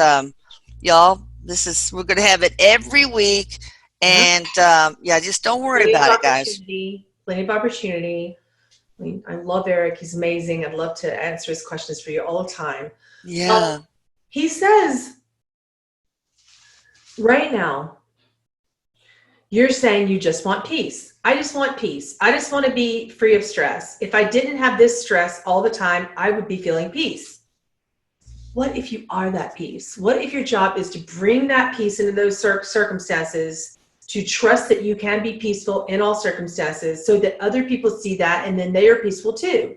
y'all. We're gonna have it every week, and just don't worry about it, guys. Plenty of opportunity. I love Erik. He's amazing. I'd love to answer his questions for you all the time. Yeah. He says, right now, you're saying you just want peace. I just want peace. I just want to be free of stress. If I didn't have this stress all the time, I would be feeling peace. What if you are that peace? What if your job is to bring that peace into those circumstances, to trust that you can be peaceful in all circumstances so that other people see that and then they are peaceful too?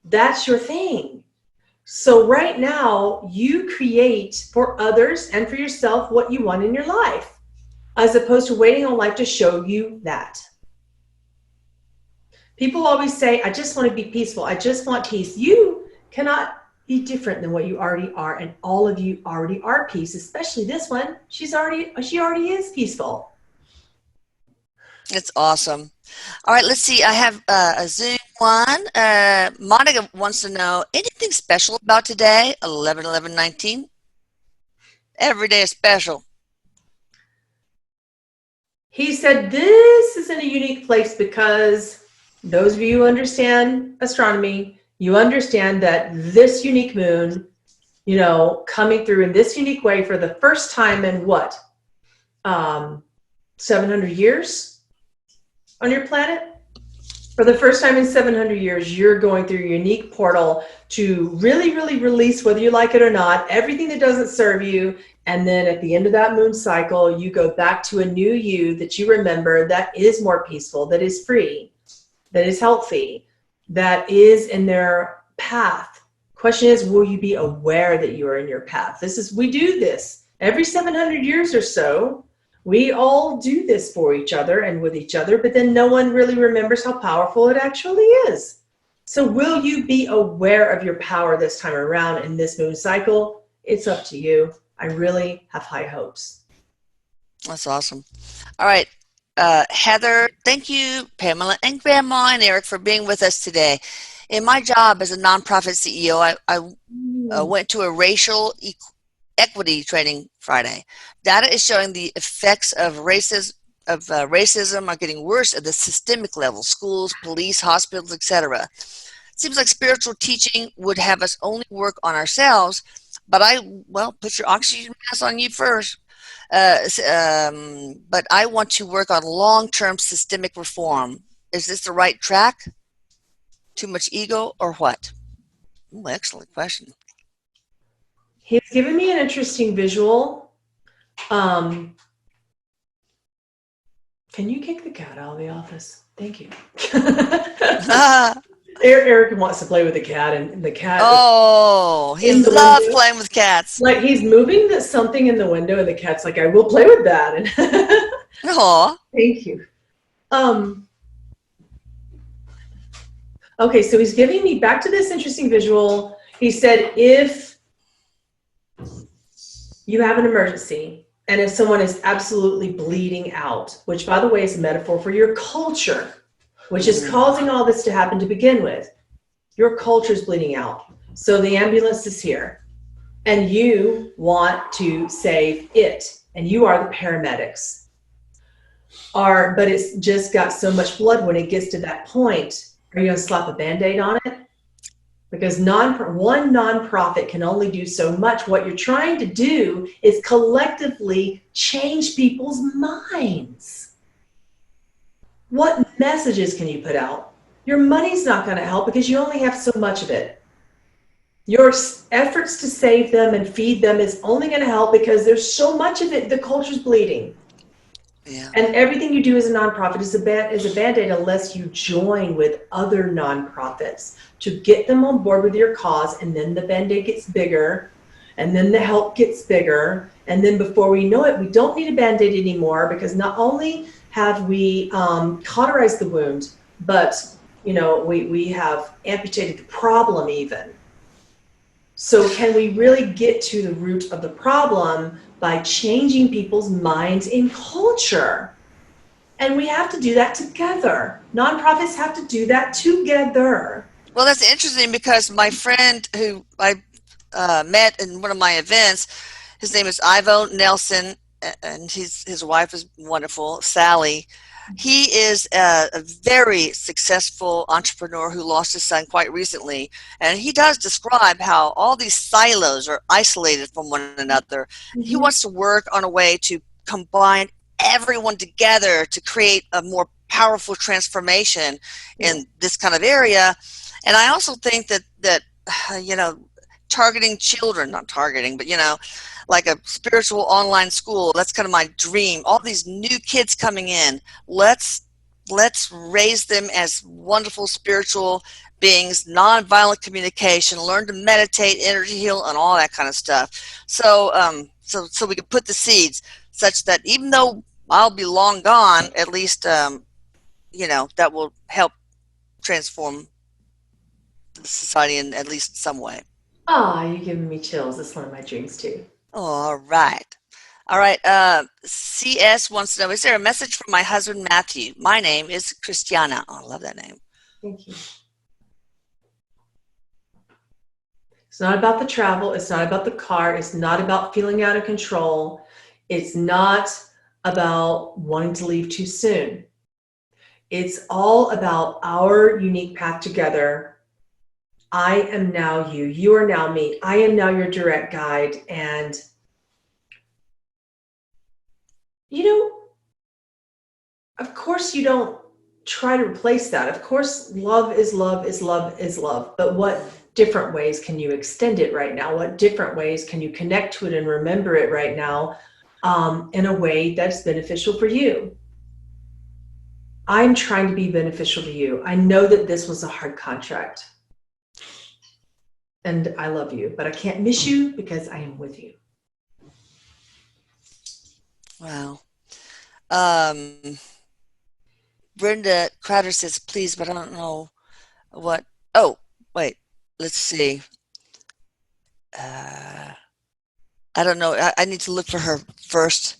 That's your thing. So right now, you create for others and for yourself what you want in your life, as opposed to waiting on life to show you that. People always say, I just want to be peaceful. I just want peace. You cannot be different than what you already are. And all of you already are peace, especially this one. She already is peaceful. It's awesome. All right, let's see. I have a Zoom one. Monica wants to know anything special about today, 11/11/19. Every day is special. He said this is in a unique place because those of you who understand astronomy, you understand that this unique moon, coming through in this unique way for the first time in what? 700 years on your planet? For the first time in 700 years, you're going through a unique portal to really, really release, whether you like it or not, everything that doesn't serve you. And then at the end of that moon cycle, you go back to a new you that you remember that is more peaceful, that is free, that is healthy, that is in their path. Question is, will you be aware that you are in your path? We do this every 700 years or so. We all do this for each other and with each other, but then no one really remembers how powerful it actually is. So will you be aware of your power this time around in this moon cycle? It's up to you. I really have high hopes. That's awesome. All right. Heather, thank you, Pamela and Grandma and Erik, for being with us today. In my job as a nonprofit CEO, I went to a racial equity training Friday. Data is showing the effects of racism are getting worse at the systemic level: schools, police, hospitals, etc. It seems like spiritual teaching would have us only work on ourselves, but put your oxygen mask on you first. But I want to work on long-term systemic reform. Is this the right track? Too much ego or what? Ooh, excellent question. He's given me an interesting visual. Can you kick the cat out of the office? Thank you. Erik wants to play with the cat, and the cat. Oh, he loves playing with cats. Like he's moving something in the window, and the cat's like, "I will play with that." And Aw. Thank you. Okay, so he's giving me back to this interesting visual. He said, if you have an emergency, and if someone is absolutely bleeding out, which by the way is a metaphor for your culture, which is causing all this to happen to begin with. Your culture is bleeding out. So the ambulance is here and you want to save it. And you are the paramedics. But it's just got so much blood when it gets to that point. Are you going to slap a Band-Aid on it? Because one nonprofit can only do so much. What you're trying to do is collectively change people's minds. What messages can you put out? Your money's not going to help because you only have so much of it. Your efforts to save them and feed them is only going to help because there's so much of it. The culture's bleeding. Yeah. And everything you do as a nonprofit is a Band-Aid unless you join with other nonprofits to get them on board with your cause, and then the Band-Aid gets bigger, and then the help gets bigger, and then before we know it, we don't need a Band-Aid anymore because not only have we cauterized the wound, but we have amputated the problem even. So can we really get to the root of the problem by changing people's minds in culture? And we have to do that together. Nonprofits have to do that together. Well, that's interesting because my friend who I met in one of my events, his name is Ivo Nelson, and his wife is wonderful, Sally. He is a very successful entrepreneur who lost his son quite recently, and he does describe how all these silos are isolated from one another. Mm-hmm. He wants to work on a way to combine everyone together to create a more powerful transformation in this kind of area. And I also think that targeting children, not targeting, but like a spiritual online school, that's kind of my dream. All these new kids coming in, let's raise them as wonderful spiritual beings, nonviolent communication, learn to meditate, energy heal, and all that kind of stuff. So we can put the seeds such that even though I'll be long gone, at least that will help transform the society in at least some way. You're giving me chills. That's one of my dreams too. All right. CS wants to know, is there a message from my husband, Matthew? My name is Christiana. Oh, I love that name. Thank you. It's not about the travel. It's not about the car. It's not about feeling out of control. It's not about wanting to leave too soon. It's all about our unique path together. I am now you. You are now me. I am now your direct guide. And, of course you don't try to replace that. Of course, love is love is love is love. But what different ways can you extend it right now? What different ways can you connect to it and remember it right now in a way that's beneficial for you? I'm trying to be beneficial to you. I know that this was a hard contract. And I love you, but I can't miss you because I am with you. Wow. Brenda Crowder says, please, but I don't know what. Oh, wait. Let's see. I don't know. I need to look for her first.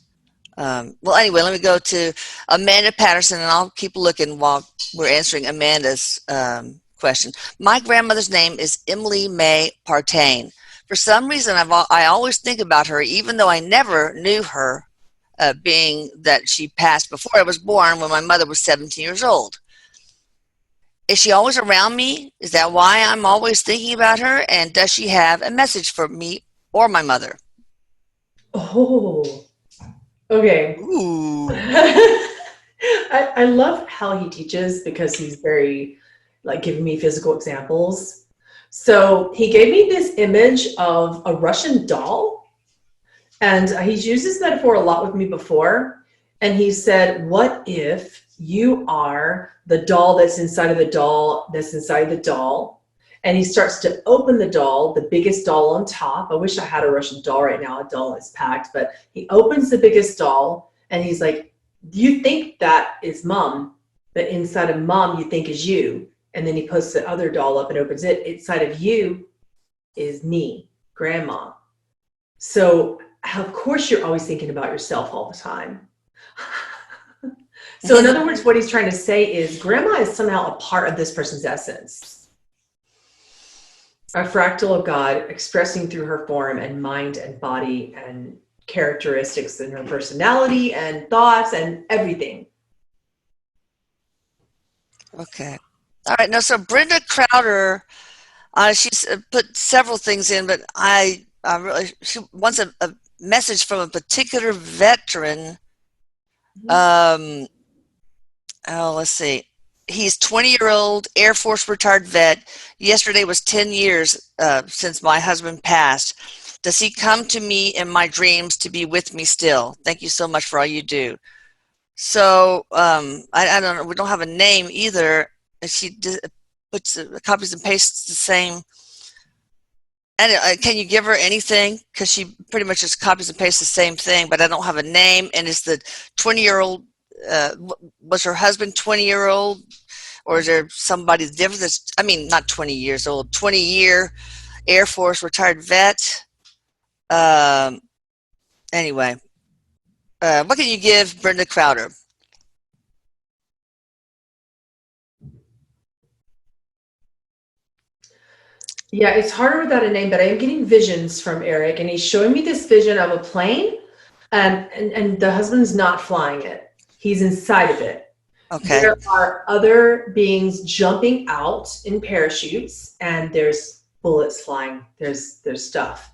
Well, anyway, let me go to Amanda Patterson, and I'll keep looking while we're answering Amanda's question. My grandmother's name is Emily May Partain. For some reason, I always think about her, even though I never knew her, being that she passed before I was born when my mother was 17 years old. Is she always around me? Is that why I'm always thinking about her? And does she have a message for me or my mother? Oh, okay. Ooh. I love how he teaches because he's very giving me physical examples. So he gave me this image of a Russian doll, and he's used this metaphor a lot with me before. And he said, what if you are the doll that's inside of the doll that's inside the doll? And he starts to open the doll, the biggest doll on top. I wish I had a Russian doll right now. A doll is packed, but he opens the biggest doll and he's like, you think that is mom, but inside of mom you think is you. And then he puts the other doll up and opens it. Inside of you is me, grandma. So of course you're always thinking about yourself all the time. So in other words, what he's trying to say is grandma is somehow a part of this person's essence. A fractal of God expressing through her form and mind and body and characteristics in her personality and thoughts and everything. Okay. All right. Now, so Brenda Crowder, she's put several things in, but she wants a message from a particular veteran. Oh, let's see. He's 20-year-old Air Force retired vet. Yesterday was 10 years since my husband passed. Does he come to me in my dreams to be with me still? Thank you so much for all you do. So I don't know. We don't have a name either. And she puts copies and pastes the same. And can you give her anything? Because she pretty much just copies and pastes the same thing, but I don't have a name. And is the 20-year-old, was her husband 20-year-old? Or is there somebody different that's, I mean, not 20 years old, 20-year Air Force retired vet? Anyway, what can you give Brenda Crowder? Yeah, it's harder without a name, but I am getting visions from Erik, and he's showing me this vision of a plane, and the husband's not flying it. He's inside of it. Okay. There are other beings jumping out in parachutes, and there's bullets flying. There's stuff.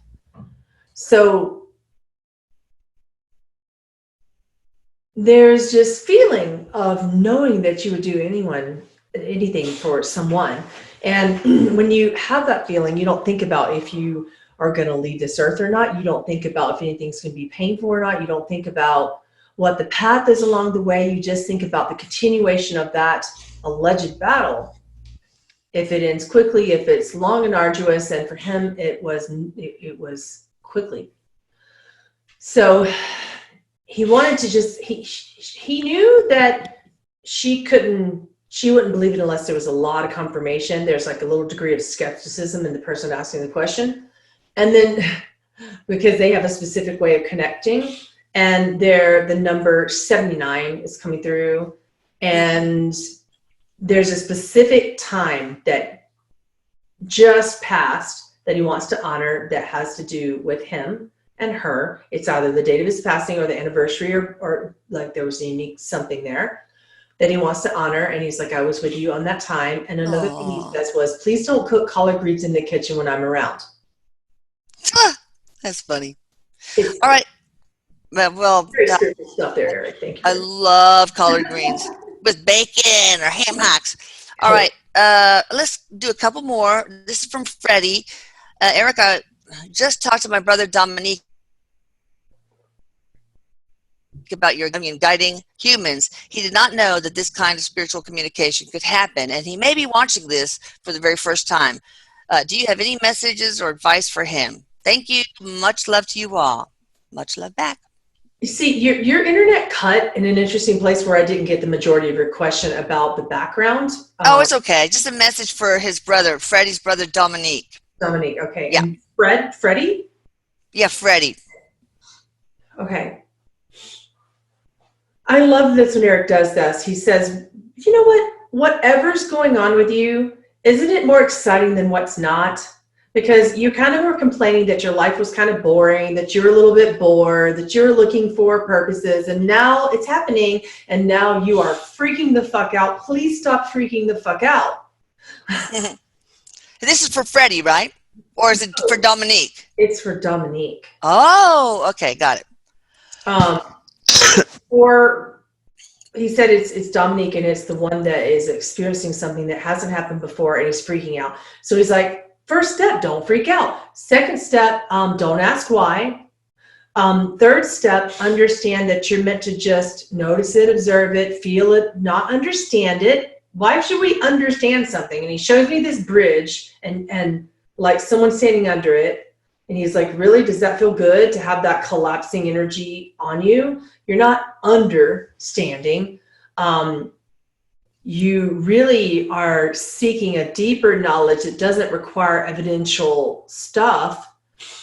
So there's just feeling of knowing that you would do anything for someone. And when you have that feeling, you don't think about if you are going to leave this earth or not. You don't think about if anything's going to be painful or not. You don't think about what the path is along the way. You just think about the continuation of that alleged battle. If it ends quickly, if it's long and arduous, and for him, it was quickly. So he wanted to just, he knew that she wouldn't believe it unless there was a lot of confirmation. There's like a little degree of skepticism in the person asking the question. And then because they have a specific way of connecting, and the number 79 is coming through, and there's a specific time that just passed that he wants to honor that has to do with him and her. It's either the date of his passing or the anniversary, or like there was a unique something there that he wants to honor. And he's like, I was with you on that time. And another thing he says was, please don't cook collard greens in the kitchen when I'm around. That's funny. All right. Well, very spiritual stuff there, Erik. Thank you. I love collard greens with bacon or ham hocks. All right. Let's do a couple more. This is from Freddie. Erik, I just talked to my brother Dominique about your guiding humans. He did not know that this kind of spiritual communication could happen, and he may be watching this for the very first time. Do you have any messages or advice for him? Thank you. Much love to you all. Much love back. You see, your internet cut in an interesting place where I didn't get the majority of your question about the background. Oh, it's okay. Just a message for his brother, Freddie's brother, Dominique. Dominique, okay. Yeah. And Freddie? Yeah, Freddie. Okay. I love this when Erik does this. He says, you know what? Whatever's going on with you, isn't it more exciting than what's not? Because you kind of were complaining that your life was kind of boring, that you were a little bit bored, that you were looking for purposes, and now it's happening, and now you are freaking the fuck out. Please stop freaking the fuck out. This is for Freddie, right? Or is it for Dominique? It's for Dominique. Oh, okay, got it. Or he said it's Dominique, and it's the one that is experiencing something that hasn't happened before, and he's freaking out. So he's like, first step, don't freak out. Second step, don't ask why. Third step, understand that you're meant to just notice it, observe it, feel it, not understand it. Why should we understand something? And he shows me this bridge and like someone standing under it. And he's like, really, does that feel good to have that collapsing energy on you? You're not understanding. You really are seeking a deeper knowledge that doesn't require evidential stuff.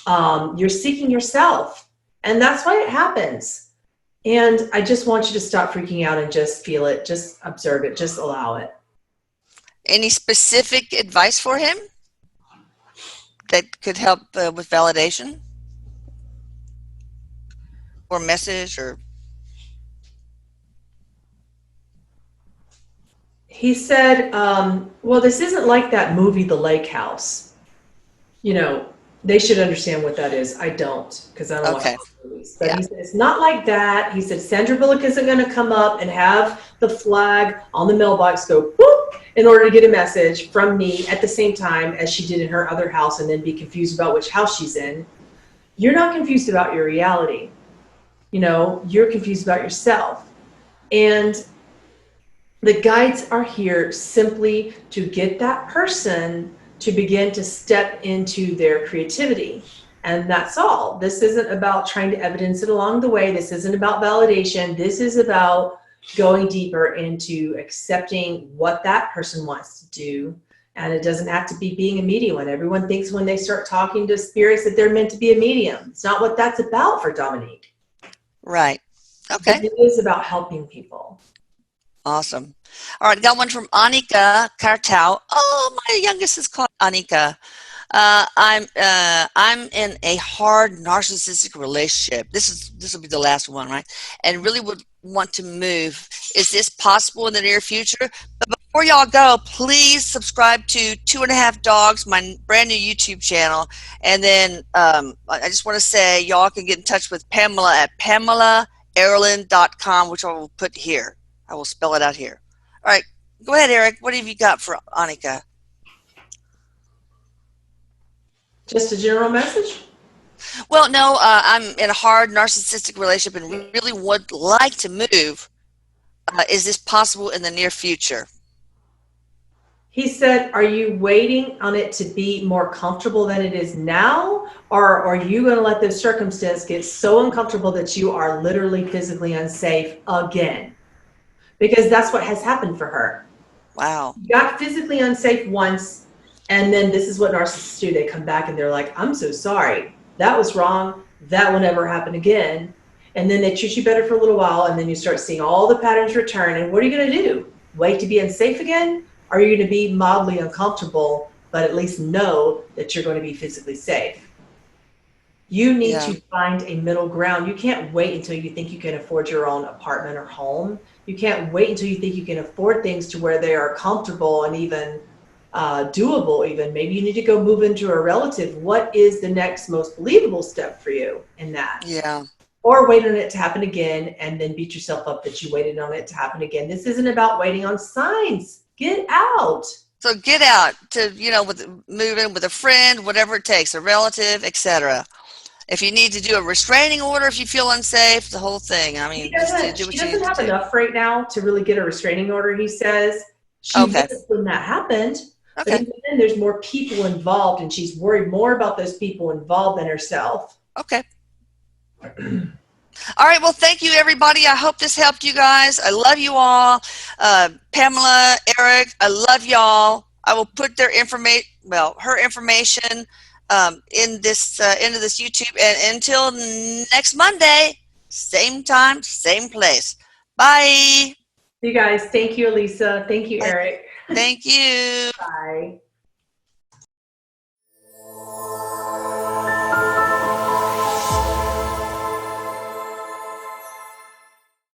You're seeking yourself, and that's why it happens. And I just want you to stop freaking out and just feel it, just observe it, just allow it. Any specific advice for him that could help with validation or message or? He said, well, this isn't like that movie, The Lake House. You know, They should understand what that is. I don't, because I don't watch Okay. movies. But Yeah. he said, it's not like that. He said, Sandra Bullock isn't going to come up and have the flag on the mailbox go whoop in order to get a message from me at the same time as she did in her other house and then be confused about which house she's in. You're not confused about your reality. You know, you're confused about yourself. And the guides are here simply to get that person to begin to step into their creativity. And that's all. This isn't about trying to evidence it along the way. This isn't about validation. This is about going deeper into accepting what that person wants to do. And it doesn't have to be being a medium. And everyone thinks when they start talking to spirits that they're meant to be a medium. It's not what that's about for Dominique. Right. Okay. But it is about helping people. Awesome. All right, got one from Anita Kartau. Oh, my youngest is called Anika. I'm in a hard narcissistic relationship. This will be the last one, right? And really would want to move. Is this possible in the near future? But before y'all go, please subscribe to 2.5 Dogs, my brand new YouTube channel. And then I just want to say y'all can get in touch with Pamela at PamelaAaralyn.com, which I will put here. I will spell it out here. All right, go ahead, Erik. What have you got for Anika? Just a general message? Well, no, I'm in a hard narcissistic relationship and really would like to move. Is this possible in the near future? He said, are you waiting on it to be more comfortable than it is now? Or are you going to let the circumstance get so uncomfortable that you are literally physically unsafe again? Because that's what has happened for her. Wow. You got physically unsafe once, and then this is what narcissists do. They come back and they're like, I'm so sorry. That was wrong. That will never happen again. And then they treat you better for a little while, and then you start seeing all the patterns return. And what are you going to do? Wait to be unsafe again? Or are you going to be mildly uncomfortable, but at least know that you're going to be physically safe? You need to find a middle ground. You can't wait until you think you can afford your own apartment or home. You can't wait until you think you can afford things to where they are comfortable and even doable even. Maybe you need to go move into a relative. What is the next most believable step for you in that? Yeah. Or wait on it to happen again and then beat yourself up that you waited on it to happen again. This isn't about waiting on signs. Get out. So get out to, move in with a friend, whatever it takes, a relative, etc. If you need to do a restraining order, if you feel unsafe, the whole thing. I mean, just do what you need to do. She doesn't have enough right now to really get a restraining order, he says. She Okay. was when that happened. Okay. But even then, there's more people involved, and she's worried more about those people involved than herself. Okay. All right. Well, thank you, everybody. I hope this helped you guys. I love you all. Pamela, Erik, I love y'all. I will put their her information in this into this YouTube. And until next Monday, same time, same place. Bye. You guys, thank you, Elisa. Thank you, Erik. Thank you. Bye.